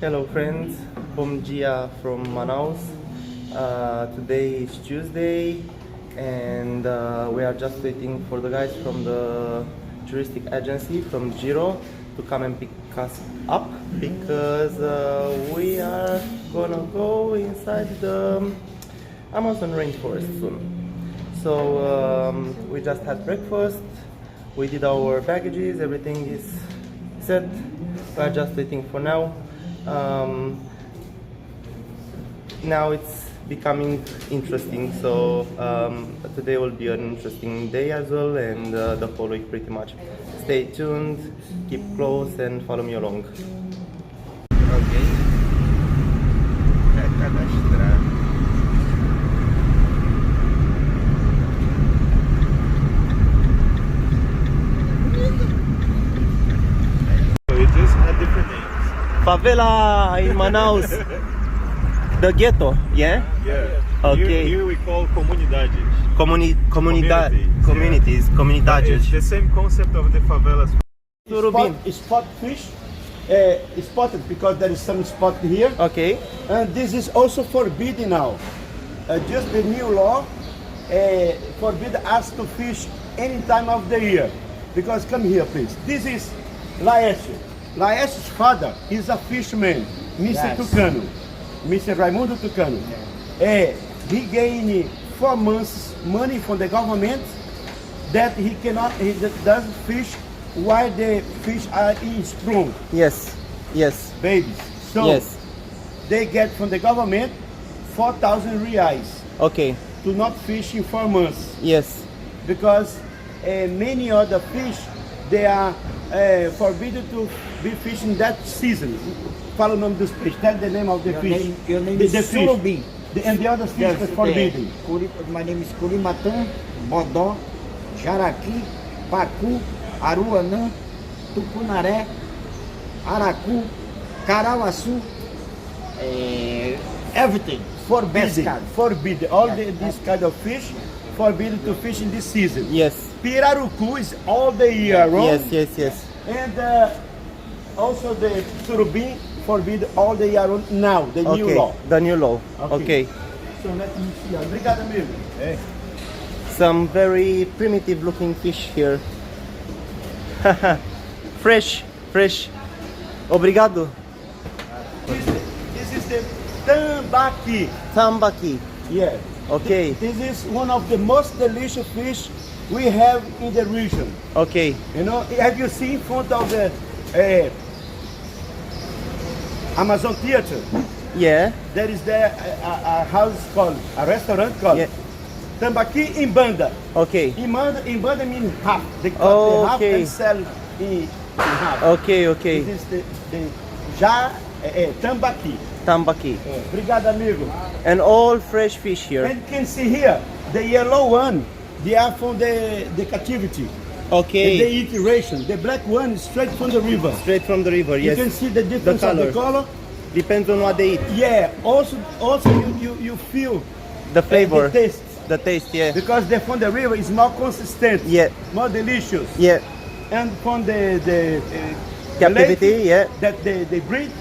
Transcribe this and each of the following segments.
Hello friends, bom dia from Manaus. Today is Tuesday and we are just waiting for the guys from the touristic agency from Giro to come and pick us up because we are gonna go inside the Amazon rainforest soon. So we just had breakfast, we did our baggages, everything is set. We are just waiting for now. Now it's becoming interesting, so today will be an interesting day as well, and the whole week pretty much. Stay tuned, keep close and follow me along. Ok. Já tá na estrada. It just had different names. Favela in Manaus, the ghetto, yeah? Yeah. Okay. Here we call comunidades. Communities, It's comunidades. the same concept of the favelas. Surubim. Spot fish, spotted because there is some spot here. Okay. And this is also forbidden now. Just the new law forbid us to fish any time of the year. Because come here, please. This is Laércio. Laércio's father is a fisherman, Mr. Tucano, Mr. Raimundo Tucano. He gained 4 months money from the government that he doesn't fish while the fish are in sprung. Yes, yes, Babies. So yes. they get from the government 4,000 reais Okay, to not fish in 4 months yes. because many other fish they are forbidden to be fishing that season. Fala o nome dos peixes. Tell the name of the fish. Your name The is fish. Surubim. And the other fish is forbidden. My name is Curimatã, Bodó, Jaraqui, Pacu, Aruanã, Tucunaré, Aracu, Carauaçu, everything. Forbidden. Pescado. Forbidden. All this kind of fish forbidden to fish in this season. Yes, Pirarucu is all the year round. yes. And also the surubim forbid all the year round now, the new Okay, law. the new law. Okay. So let me see. Obrigado, amigo. Some very primitive looking fish here. Fresh. Obrigado. This is the tambaqui. Tambaqui. Yeah. Okay, This is one of the most delicious fish we have in the region. okay. You know, have you seen in front of the Amazon Theater? Yeah, There is there a house called, a restaurant called yeah. Tambaqui em Banda. Okay, In Banda means half. They cut the half Okay. and sell in half. okay. This is the Tambaqui. Tambaqui. Obrigado, amigo. And all fresh fish here. And you can see here, the yellow one, they are from the captivity. Okay. They eat ration. The black one is straight from the river. Straight from the river, You yes. can see the difference of the color. Depends on what they eat. Yeah. Also you feel The flavor. the taste. The taste, yeah. Because the from the river is more consistent. Yeah. More delicious. Yeah. And from the Captivity, lake yeah. that they breed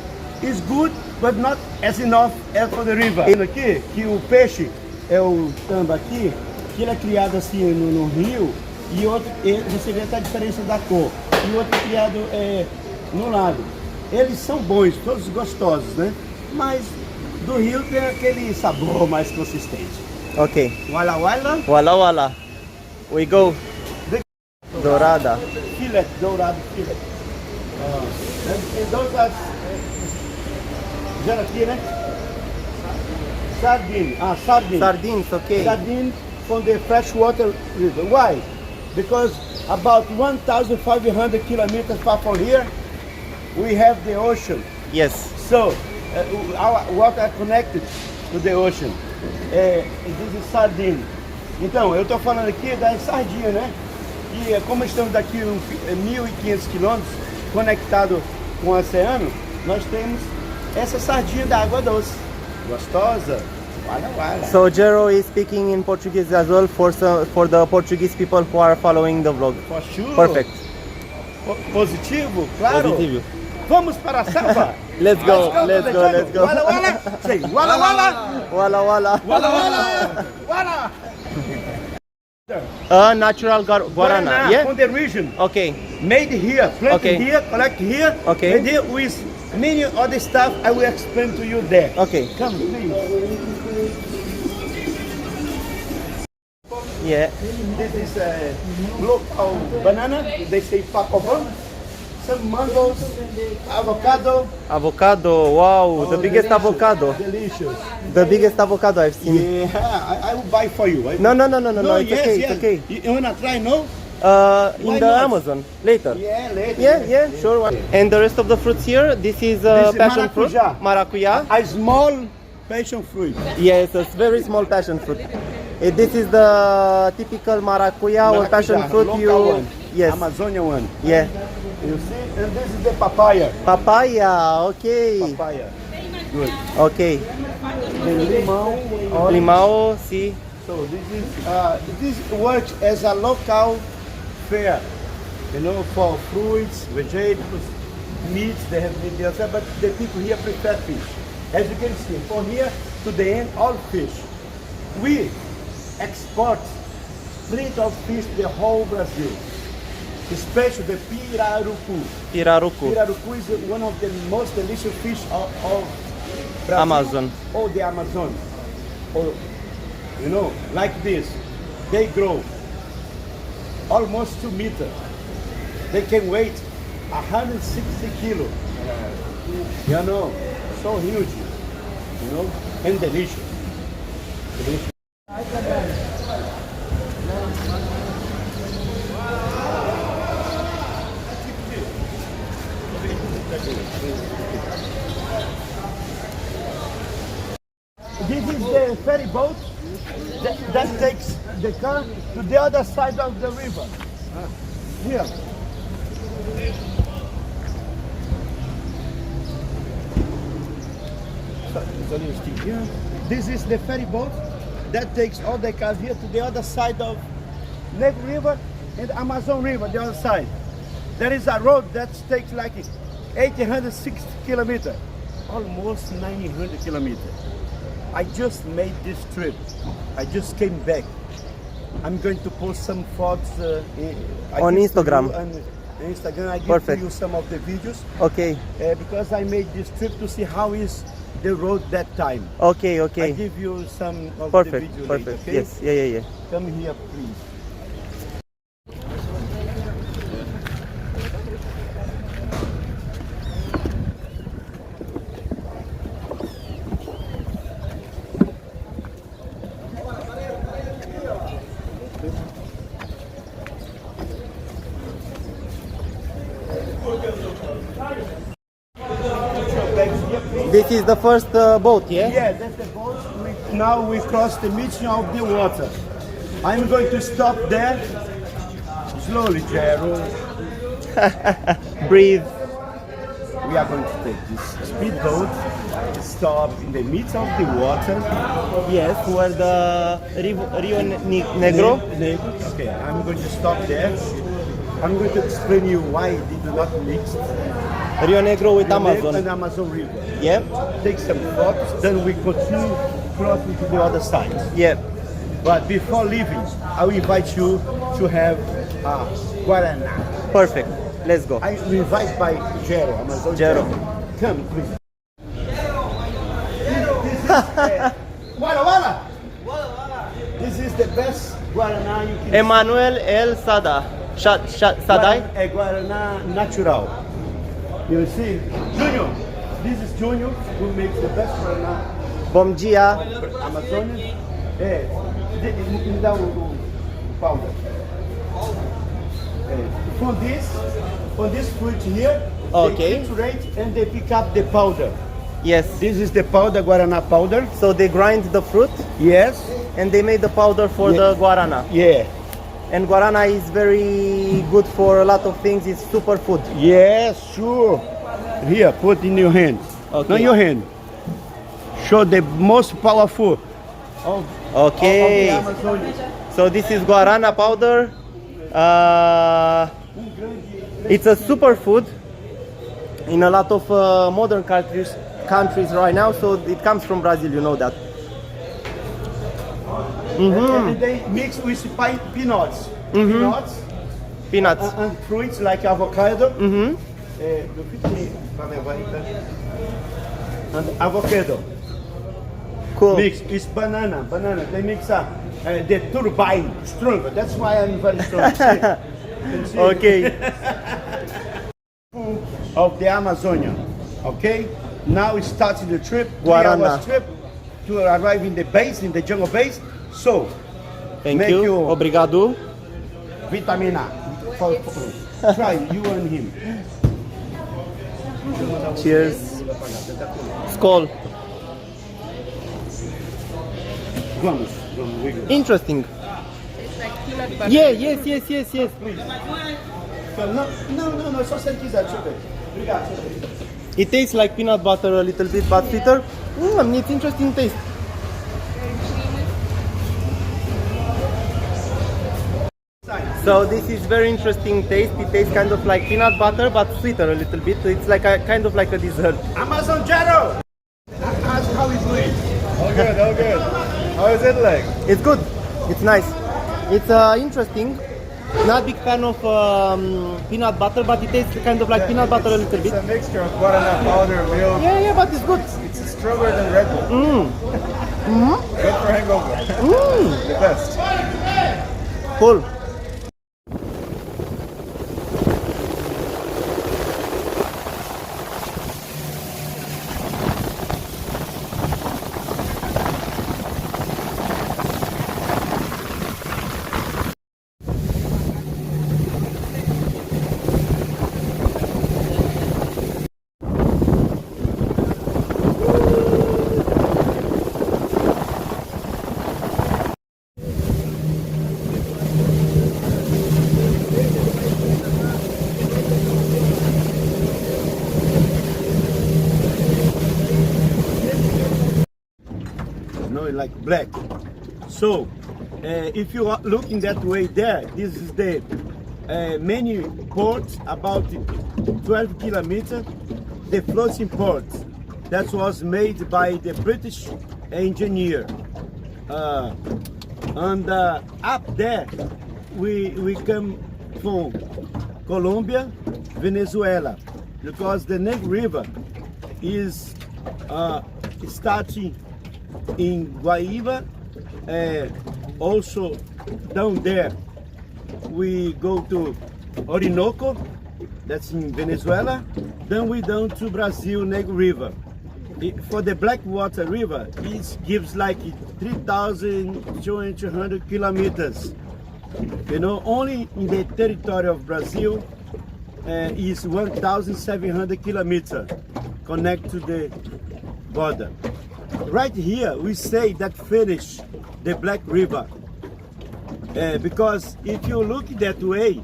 is good, but not as enough as for the river. Ele aqui, que o peixe é o tambaqui, que ele é criado assim no rio, e outro, você vê até a diferença da cor, e outro criado no lago. Eles são bons, todos gostosos, né? Mas do rio tem aquele sabor mais consistente. Okay. Wala wala, Wala. We go. Dorada. fillet, dourado fillet. And those are jaraqui, né? Sardine. Sardine. Sardines, okay. Sardine from the freshwater river. Why? Because about 1,500 kilometers far from here, we have the ocean. Yes. So our water are connected to the ocean. This is sardine. Então, eu estou falando aqui da sardinha, né? E como estamos daqui 1.500 quilômetros conectado com o oceano, nós temos essa sardinha da água doce. Gostosa. Wala. So Jero is speaking in Portuguese as well for the Portuguese people who are following the vlog. For sure. Perfect. Positivo? Claro. Positivo. Vamos para a selva. Let's go, to let's the go, jungle. let's go. Wala wala. Say wala wala. Wala wala. Wala wala. Wala. Natural guarana, yeah? From the region. Okay, Made here, planted Okay. here, collect here. Okay. Made here with many other stuff I will explain to you there. okay, Come, please. yeah. This is a local banana. They say pacovan. Some mangoes, avocado. Avocado, wow, Oh, the biggest delicious, avocado. Delicious. The biggest avocado I've seen. Yeah, I will buy for you. No, it's yes, okay, yes. it's okay. You wanna try, no? In Why the not? Amazon, later. Yeah, later. Yeah, sure. And the rest of the fruits here, this is This is passion fruit, maracuja. maracuya. A small passion fruit. Yes, a very small passion fruit. This is the typical maracuya or passion Maracuja, fruit. local one. Yes, Amazonian one. yeah. You see? And this is the papaya. Papaya, okay, Papaya. Good. okay. The limão. Limao, see. So this works as a local fair, you know, for fruits, vegetables, meats. They have meat there, but the people here prefer fish. As you can see, from here to the end, all fish. We export fleet of fish the whole Brazil, especially the pirarucu. Pirarucu, Pirarucu is one of the most delicious fish of Brazil. Amazon. Or the Amazon. Or, you know, like this. They grow almost 2 meters. They can weigh 160 kilos. You know, so huge. You know, and delicious. Delicious. This is the ferry boat that takes the car to the other side of the river. Here. This is the ferry boat that takes all the cars here to the other side of Negro River and Amazon River, the other side. There is a road that takes like 860 kilometers, almost 900 kilometers. I just made this trip. I just came back. I'm going to post some photos On Instagram. On Instagram, I give Perfect. to you some of the videos Okay, because I made this trip to see how is the road that time. okay, I okay. give you some of Perfect, the video perfect. later, okay? Yes, yeah. Come here, please. This is the first boat, yeah? Yeah, that's the boat. Now we cross the median of the water. I'm going to stop there. Slowly, Jero. Breathe. We are going to take this speedboat, stop in the midst of the water. Yes, where the Rio Negro. Okay, I'm going to stop there. I'm going to explain you why they do not mix Rio Negro with Rio Negro Amazon. and Amazon River. Yeah, Take some photos, then we continue crossing to the other side. yeah. But before leaving, I will invite you to have Guaraná. Perfect. Let's go. I will invite by Jero, Amazon Jero. Come, please. This is Wala Wala. This is the best Guaraná you can Emmanuel El Sada. Sadai? A Guaraná natural. You see, Junior. This is Junior who makes the best Guaraná. Bom dia. Amazônia. Me dá o powder. From this fruit here, Okay. they triturate and they pick up the powder. Yes. This is the powder, Guaraná powder. So they grind the fruit Yes. and they made the powder for the guarana. Yeah. And guarana is very good for a lot of things. It's superfood. Yes, sure. Here, put in your hand. Okay. Not your hand. Show the most powerful of Okay. the Amazonia. So this is guarana powder. It's a superfood. in a lot of modern countries right now, so it comes from Brazil, you know that. And they mix with peanuts. Peanuts. And fruits like avocado. Mm-hmm. And avocado. Cool. Mix is banana. They mix the turbine stronger. That's why I'm very strong. See? Okay. Of the Amazonia. Okay? Now we started the trip, 3 Guarana. hours trip to arrive in the base, in the jungle base. So, Thank make you. you Obrigado. vitamina. Try you and him. Cheers. Skål. Vamos, we go. Interesting. It's like peanut butter. Yeah, yes. No, só se ele quiser, deixa eu ver. Obrigado. It tastes like peanut butter a little bit, but sweeter. It's interesting taste. So this is very interesting taste. It tastes kind of like peanut butter, but sweeter a little bit. It's like a kind of like a dessert. Amazon Jero! Ask how he's doing. All good. How is it like? It's good. It's nice. It's interesting. Not big fan of peanut butter, but it tastes kind of like peanut butter a little bit. It's a mixture of banana powder, milk. Yeah, but it's good. It's stronger than Red Bull. Good for hangover. The best. Cool. No, like black. So, if you are looking that way there, this is the many port, about 12 kilometers, the floating port that was made by the British engineer. And up there, we come from Colombia, Venezuela, because the Negro River is starting in Guaíba, also down there we go to Orinoco, that's in Venezuela, then we down to Brazil, Negro River. For the Blackwater River, it gives like 3,200 kilometers. You know, only in the territory of Brazil is 1,700 kilometers connect to the border. Right here, we say that finish the Black River. Because if you look that way,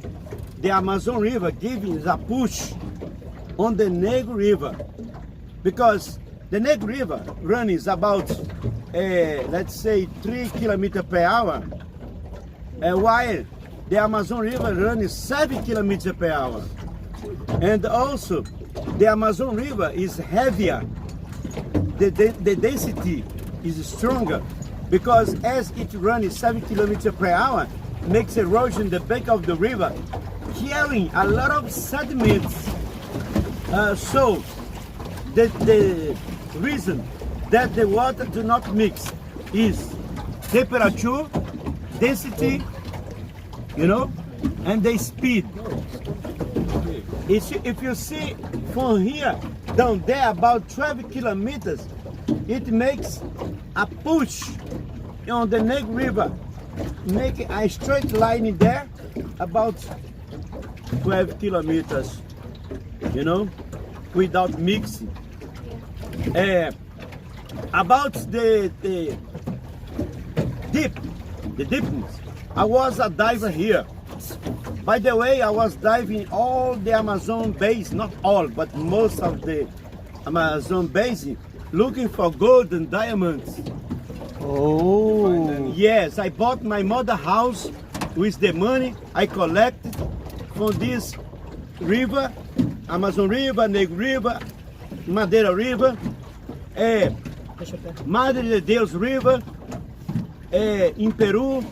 the Amazon River giving a push on the Negro River. Because the Negro River runs about, let's say, 3 kilometers per hour, while the Amazon River runs 7 kilometers per hour. And also, the Amazon River is heavier. The density is stronger because as it runs 7 kilometers per hour, makes erosion in the bank of the river, carrying a lot of sediments. So the reason that the water do not mix is temperature, density, you know, and the speed. If you see from here down there about 12 kilometers, it makes a push on the Negro River, make a straight line in there about 12 kilometers, you know, without mixing. About the deepness, I was a diver here. By the way, I was diving all the Amazon basin, not all, but most of the Amazon basin, looking for gold and diamonds. Oh. Yes, I bought my mother house with the money I collected from this river Amazon River, Negro River, Madeira River, Madre de Deus River, in Peru,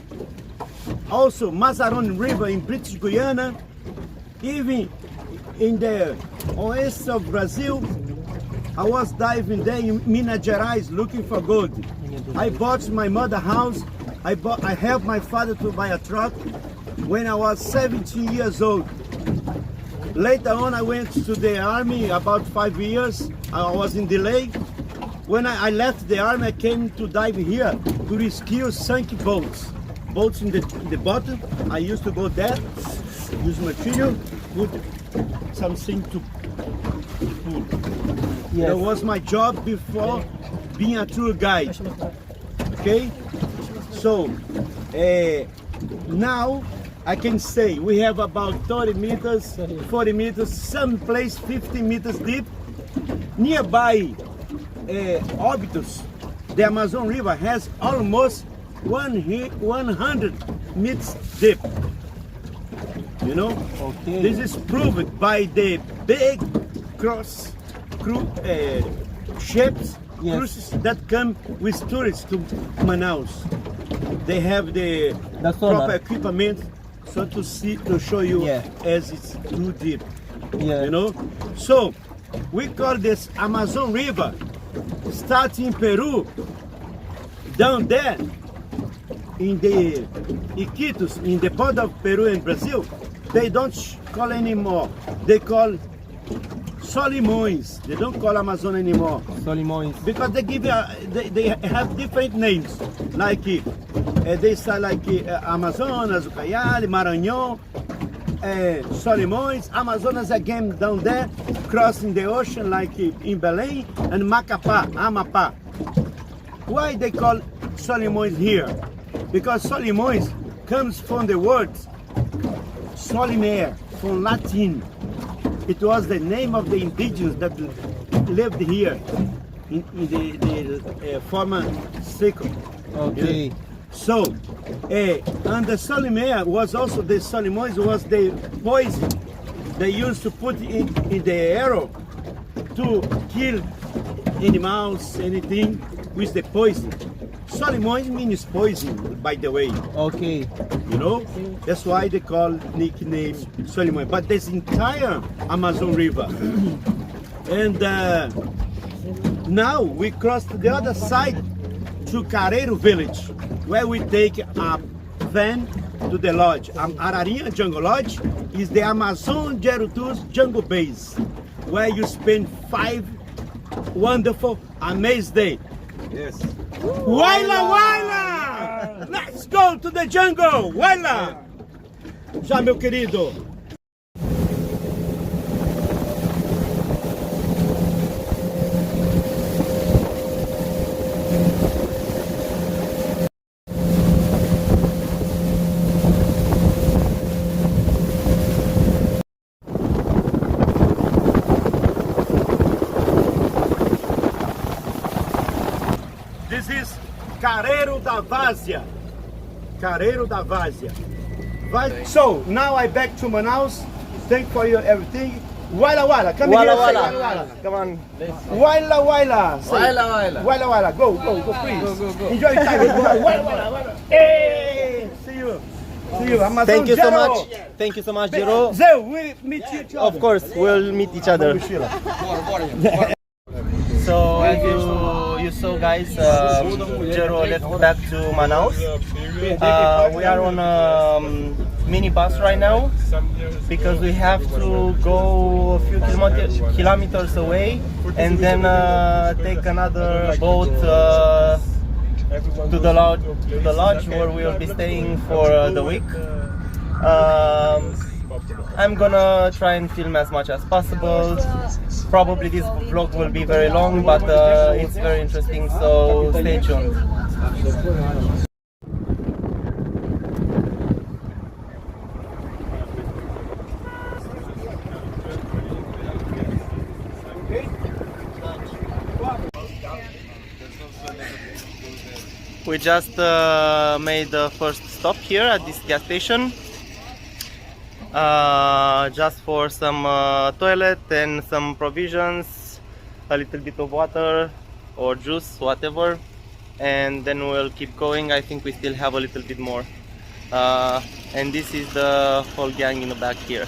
also Mazarone River in British Guiana, even in the oasis of Brazil. I was diving there in Minas Gerais looking for gold. I bought my mother house. I helped my father to buy a truck when I was 17 years old. Later on, I went to the army about 5 years. I was in delay. When I left the army, I came to dive here to rescue sunk boats. Boats in the bottom. I used to go there, use material, put something to pull. Yes. That was my job before being a tour guide. Okay? So, now I can say we have about 30 meters, 40 meters, some place 50 meters deep. Nearby Óbidos, the Amazon River has almost 100 meters deep. You know? Okay. This is proved by the big ships, Yes. cruises that come with tourists to Manaus. They have the sonar. proper equipment so to show you Yeah. as it's too deep. Yeah. You know? So we call this Amazon River, starting in Peru, down there in the Iquitos, in the border of Peru and Brazil. They don't call anymore. They call Solimões. They don't call Amazon anymore Solimões. because they give they have different names. Like they say like Amazonas, Ucayali, Maranhão, Solimões. Amazonas again down there, crossing the ocean like in Belém, and Macapá, Amapá. Why they call Solimões here? Because Solimões comes from the word Solimer, from Latin. It was the name of the indigenous that lived here in the former circle. Okay. So, and the Solimer was also, the Solimões was the poison they used to put in the arrow to kill animals, anything with the poison. Solimões means poison, by the way. Okay. You know, that's why they call nickname Solimões. But this entire Amazon River, and now we cross to the other side to Careiro village, where we take a van to the lodge. Ararinha Jungle Lodge is the Amazon Gerutus Jungle Base, where you spend 5 wonderful, amazing days. Yes. Waila, Waila! Let's go to the jungle! Waila! Já, meu querido. This is Careiro da Várzea. Careiro da Várzea. So, now I back to Manaus. Thank for you everything. Waila Waila, come here. Say Waila Waila. Come on. Waila Waila. Say. Waila Waila. Waila Waila. Go, please. Go. Enjoy your time. Waila Waila. Waila. Hey, see you. See you. Amazon Thank you so General. much. Thank you so much, Jero. Zé, we meet each other. Of course, we'll meet each other. Mochila. So as you saw, guys, Jero left back to Manaus. We are on a mini bus right now because we have to go a few kilometers away and then take another boat to the lodge where we will be staying for the week. I'm gonna try and film as much as possible. Probably this vlog will be very long, but it's very interesting, so stay tuned. We just made the first stop here at this gas station. just for some toilet and some provisions, a little bit of water or juice, whatever, and then we'll keep going. I think we still have a little bit more. And this is the whole gang in the back here.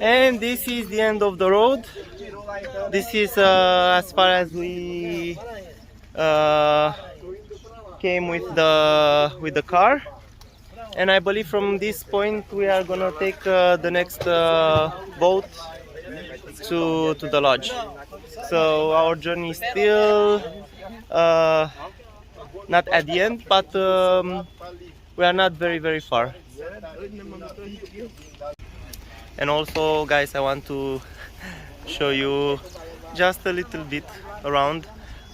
And this is the end of the road. This is as far as we came with the car, and I believe from this point we are gonna take the next boat to the lodge. So our journey is still not at the end, but we are not very far. And also, guys, I want to show you just a little bit around.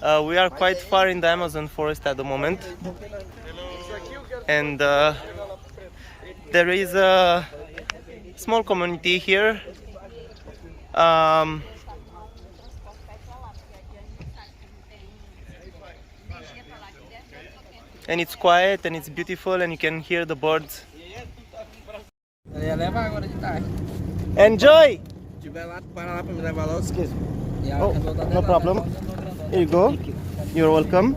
We are quite far in the Amazon forest at the moment, and there is a small community here. And it's quiet and it's beautiful, and you can hear the birds. Enjoy! Oh, no problem. Here you go. You're welcome.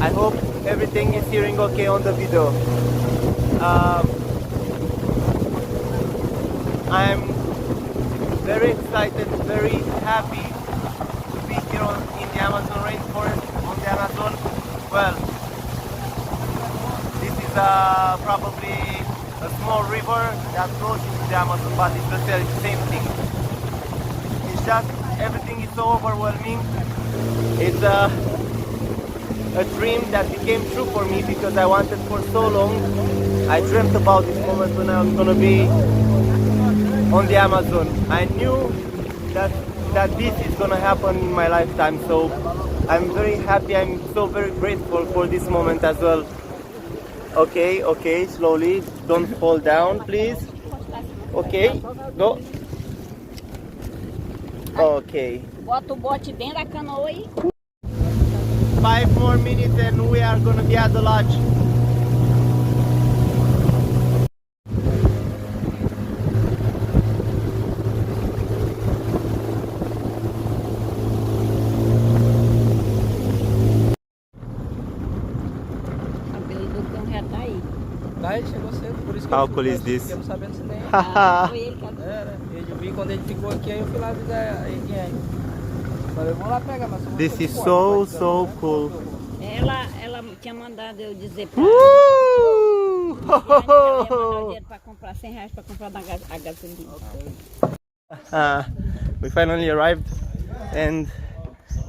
I hope everything is hearing okay on the video. I'm very excited, very happy to be here in the Amazon rainforest, on the Amazon. Well, this is probably a small river that goes into the Amazon, but it's the same thing. It's just, everything is so overwhelming. It's a dream that became true for me because I wanted for so long. I dreamt about this moment when I was gonna be on the Amazon. I knew that this is gonna happen in my lifetime, so I'm very happy. I'm so very grateful for this moment as well. Okay, slowly, don't fall down, please. Okay, go. Okay. Bota o bote dentro da canoa aí. 5 more minutes and we are gonna be at the lodge. O cabelo do cão já tá aí. Tá, ele chegou cedo, por isso que How eu cool is this? fiquei não sabendo se nem Foi ele que abriu. era. Eu vi quando ele ficou aqui, aí eu fui lá avisar ele aí. Falei, vamos lá pegar, mas This is so cool. Ela tinha mandado eu dizer pra ela que ela ia mandar o dinheiro pra comprar R$100 pra comprar a gasolina. We finally arrived and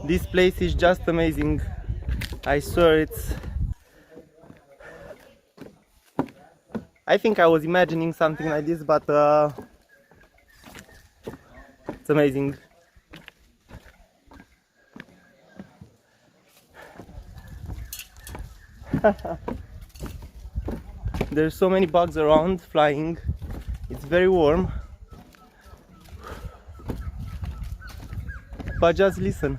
this place is just amazing. I swear I think I was imagining something like this, but it's amazing. There's so many bugs around flying. It's very warm. But just listen.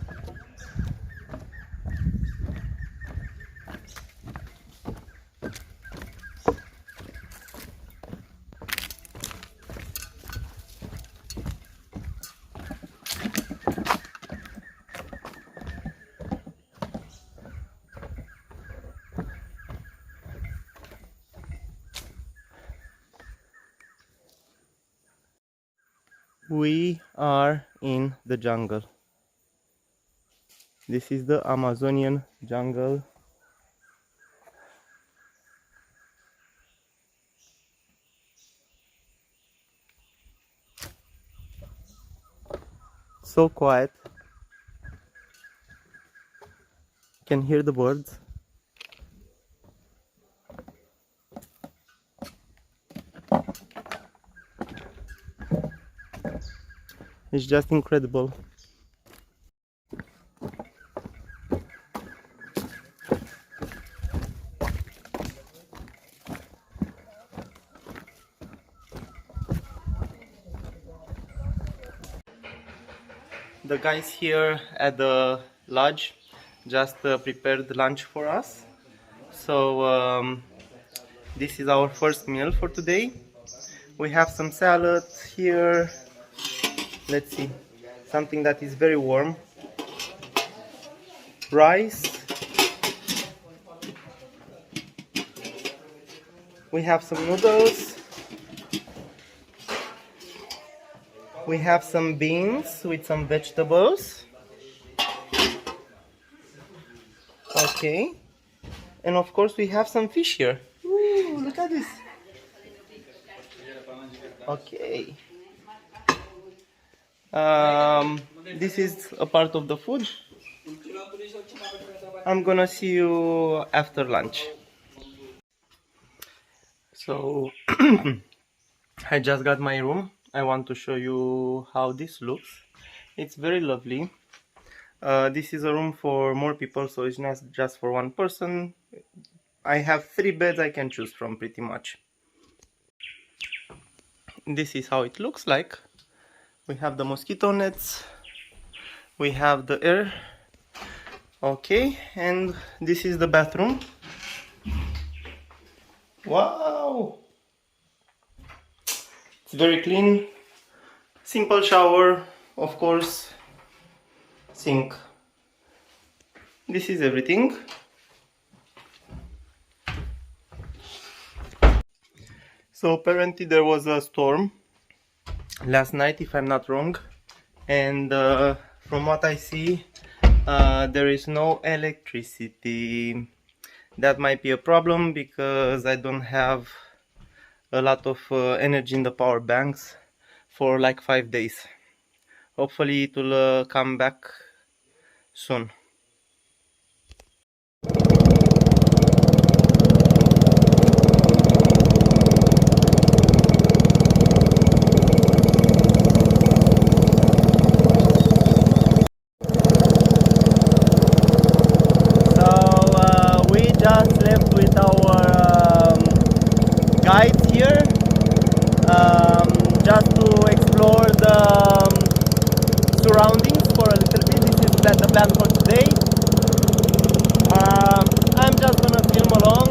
We are in the jungle. This is the Amazonian jungle. So quiet. You can hear the birds. It's just incredible. The guys here at the lodge just prepared lunch for us. So this is our first meal for today. We have some salad here. Let's see, something that is very warm. Rice. We have some noodles. We have some beans with some vegetables. Okay. And of course we have some fish here. Ooh, look at this. Okay. This is a part of the food. I'm gonna see you after lunch. So I just got my room. I want to show you how this looks. It's very lovely. This is a room for more people, so it's not just for one person. I have 3 beds I can choose from pretty much. This is how it looks like. We have the mosquito nets. We have the air. Okay, and this is the bathroom. Wow! It's very clean. Simple shower, of course. Sink. This is everything. So apparently there was a storm last night, if I'm not wrong, and from what I see, there is no electricity. That might be a problem because I don't have a lot of energy in the power banks for like 5 days. Hopefully it will come back soon. Just left with our guides here, just to explore the surroundings for a little bit. This is the plan for today. I'm just gonna film along,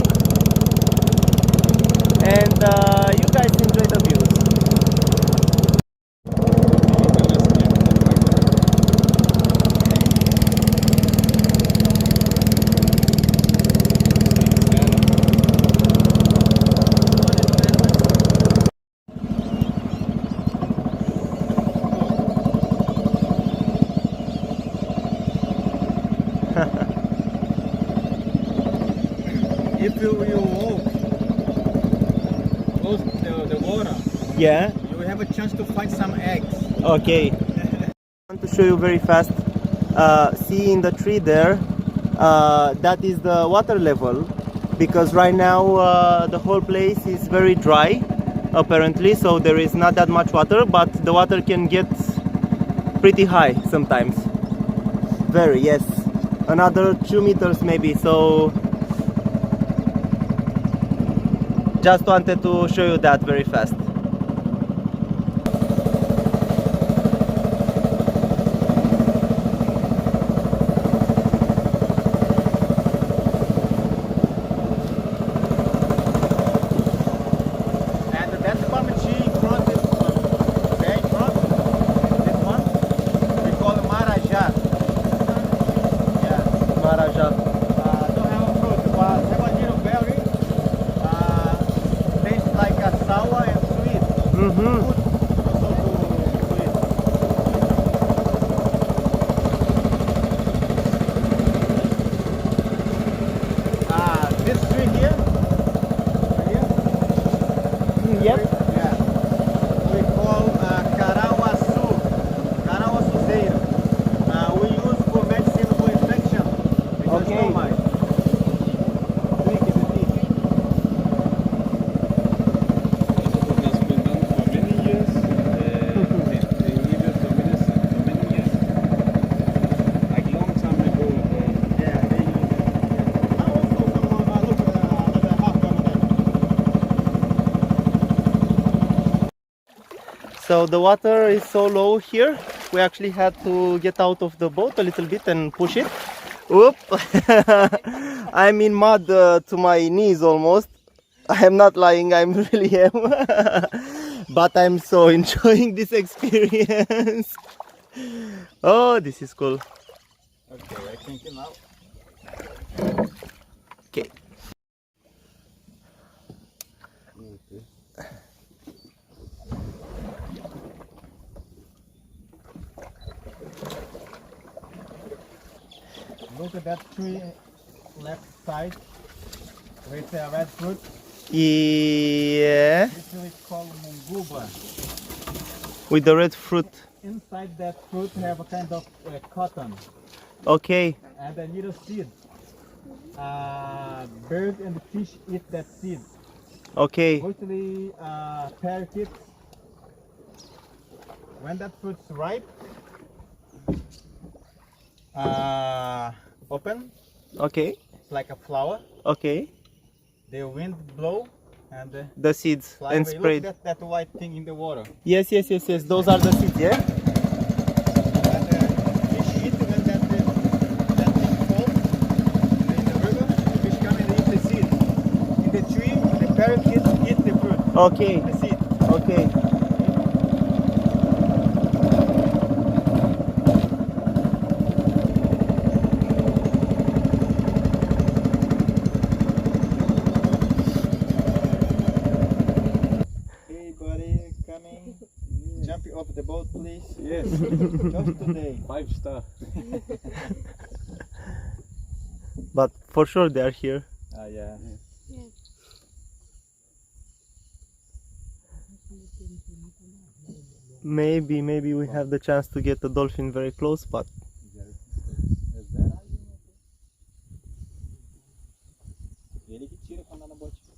and you guys enjoy the views. If you walk close to the water, Yeah. you will have a chance to find some eggs. Okay. I want to show you very fast see in the tree there, that is the water level, because right now the whole place is very dry apparently, so there is not that much water, but the water can get pretty high sometimes. Very, yes, another 2 meters maybe. So just wanted to show you that very fast. So the water is so low here, we actually had to get out of the boat a little bit and push it. Oop! I'm in mud to my knees almost. I am not lying, I really am. But I'm so enjoying this experience. Oh, this is cool. Okay, I think now. Okay. Look at that tree left side with red fruit. Yeah. This tree is called munguba. With the red fruit. Inside that fruit have a kind of cotton Okay. and a little seed. Bird and fish eat that seed. Okay. Mostly parakeets. When that fruit's ripe, open, Okay. it's like a flower. Okay. The wind blow and The seeds fly and away. spread. Look at that white thing in the water. Yes, yes, yes, yes. Those are the seeds, yeah? And fish eat when that thing falls in the river. The fish come and eat the seed. In the tree, the parakeets eat the fruit, Okay. the seed. Okay. Hey buddy, coming. Jump off the boat, please. Yes. Just today. 5-star. But for sure they are here. Yeah. Maybe we have the chance to get a dolphin very close, but Ele que tira quando anda na botinha.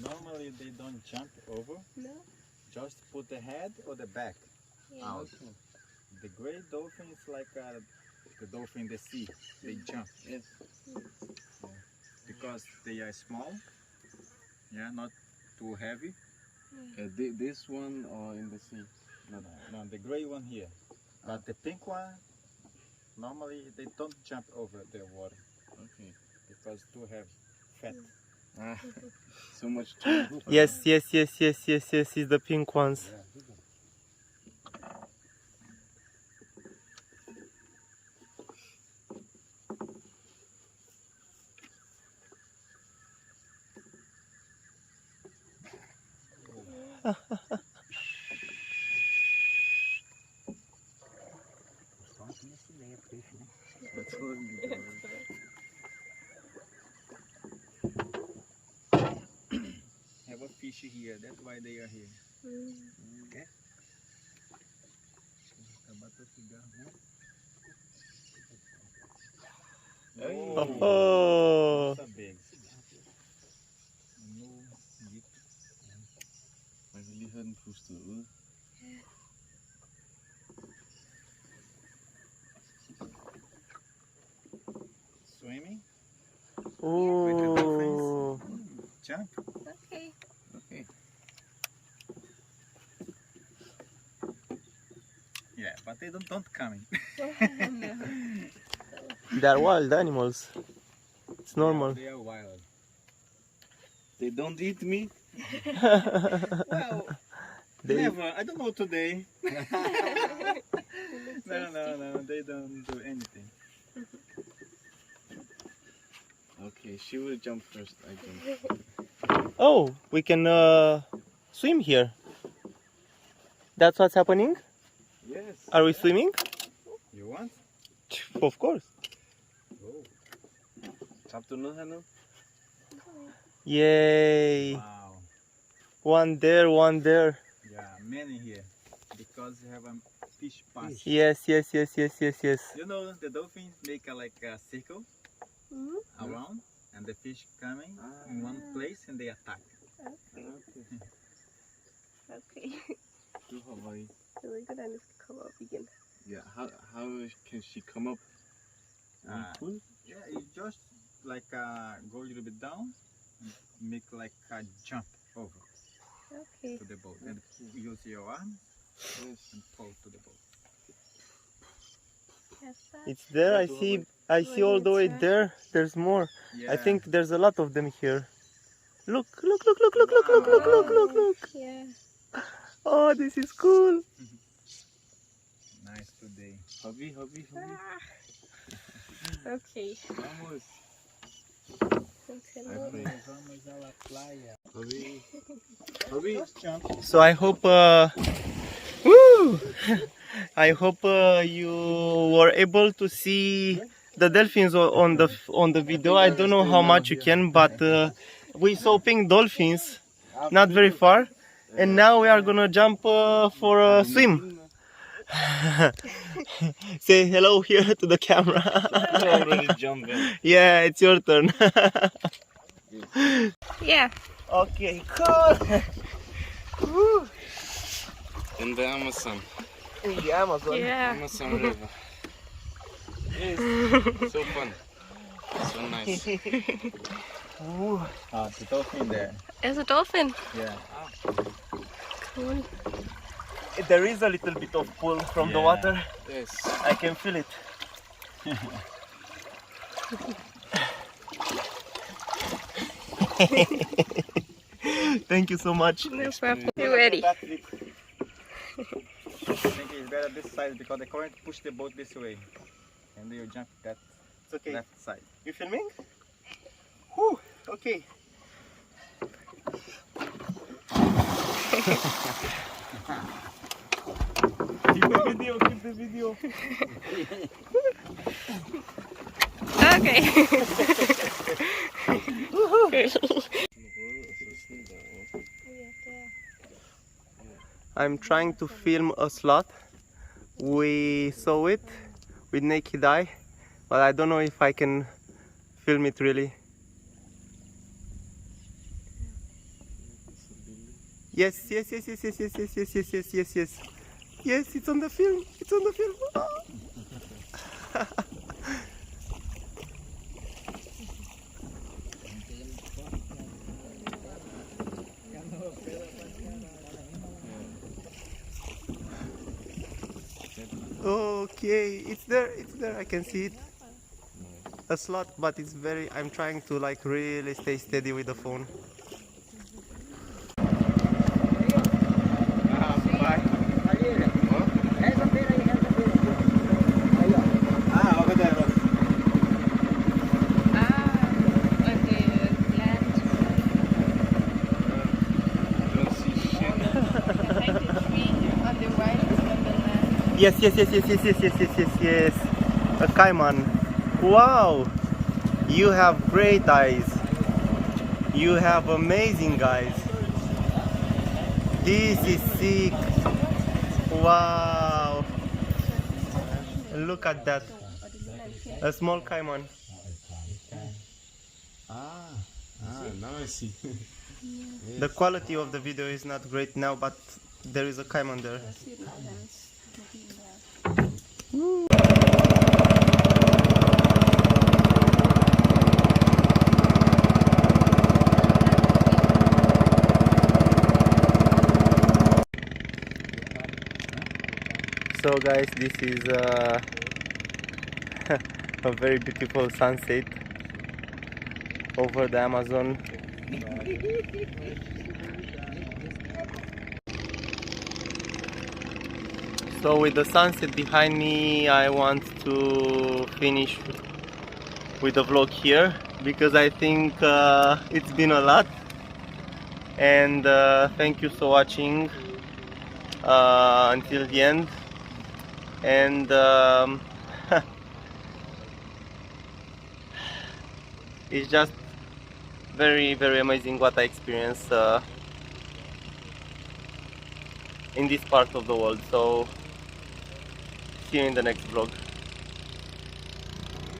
Normally they don't jump over. No? Just put the head or the back out. The gray dolphin is like the dolphin in the sea. They jump. Yes. Yeah. Because they are small. Yeah, not too heavy. This one or in the sea? No, the gray one here. But the pink one, normally they don't jump over the water. Okay. because to have fat. So much time. Yes, it's the pink ones. That's what have a fish here, that's why they are here. Okay? Oh, That's a big. Man kan lige høre den puste ud. Swimming, oh. jump. Okay. Okay. Yeah, but they don't come in. They're wild animals. It's normal. They are wild. They don't eat me. Well, never. I don't know today. No, they don't do anything. Okay, she will jump first, I think. Oh, we can swim here. That's what's happening? Yes. Are we swimming? You want? Of course. Oh. Tap du ned her nu? Yay. Wow. One there, one there. Yeah, many here because you have a fish pass. Yes. You know the dolphins make like a circle around, and the fish coming in one place and they attack. Okay. Du hopper i. Jeg ved ikke, hvordan det skal komme op igen. Yeah, how can she come up? Pull? Yeah, you just like go a little bit down, and make like a jump over Okay. to the boat, and use your arms Yes. and fall to the boat. Yes, sir. It's there. I see all the way there. There's more. Yeah. I think there's a lot of them here. Look. Yeah. Oh, this is cool. Nice today. Hobby. Okay. Vamos. Okay. Vamos a la playa. Hobby. Just jump. So I hope woo! I hope you were able to see the dolphins on the video. I don't know how much you can, but we saw pink dolphins not very far, and now we are gonna jump for a swim. Say hello here to the camera. I'm already jumping. Yeah, it's your turn. Yeah. Okay, cool. Woo. In the Amazon. In the Amazon. Yeah. Amazon River. Yes. So fun. So nice. Ooh. The dolphin there. There's a dolphin. Yeah. Cool. There is a little bit of pull from the water. Yes. I can feel it. Thank you so much. No problem. You ready? I think it's better this side because the current push the boat this way, and you jump that It's okay. left side. You filming? Whew, okay. Keep the video. Okay. I'm trying to film a slot. We saw it with naked eye, but I don't know if I can film it really. Yes. Yes, it's on the film. It's on the film. Ah. Okay, it's there, I can see it. a slot, but it's very, I'm trying to like really stay steady with the phone. Yes, yes, yes, yes, yes, yes, yes, yes, yes, yes. A caiman. Wow! You have great eyes. You have amazing eyes. This is sick. Wow! Look at that. A small caiman. Now I see. The quality of the video is not great now, but there is a caiman there. So guys, this is a very beautiful sunset over the Amazon. So with the sunset behind me, I want to finish with the vlog here because I think it's been a lot, and thank you for watching until the end. And it's just very amazing what I experienced in this part of the world. So see you in the next vlog.